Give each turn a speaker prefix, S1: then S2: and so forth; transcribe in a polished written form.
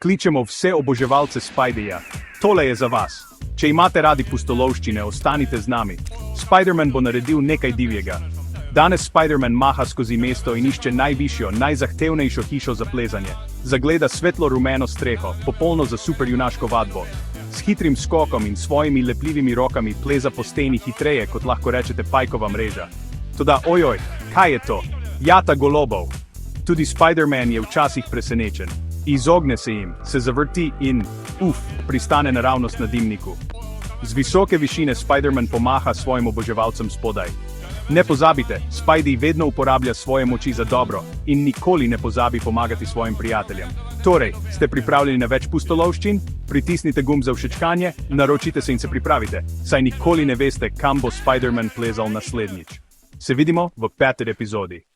S1: Kličemo vse oboževalce Spideyja. Tole je za vas. Če imate radi pustolovščine, ostanite z nami. Spider-Man bo naredil nekaj divjega. Danes Spider-Man maha skozi mesto in išče najvišjo, najzahtevnejšo hišo za plezanje. Zagleda svetlo-rumeno streho, popolno za superjunaško vadbo. S hitrim skokom in svojimi lepljivimi rokami pleza po steni hitreje, kot lahko rečete pajkova mreža. Toda ojoj, kaj je to? Jata golobov. Tudi Spider-Man je včasih presenečen. Izogne se jim, se zavrti in, pristane naravnost na dimniku. Z visoke višine Spider-Man pomaha svojim oboževalcem spodaj. Ne pozabite, Spidey vedno uporablja svoje moči za dobro in nikoli ne pozabi pomagati svojim prijateljem. Torej, ste pripravljeni na več pustolovščin? Pritisnite gumb za všečkanje, naročite se in se pripravite, saj nikoli ne veste, kam bo Spider-Man plezal naslednjič. Se vidimo v 5. epizodi.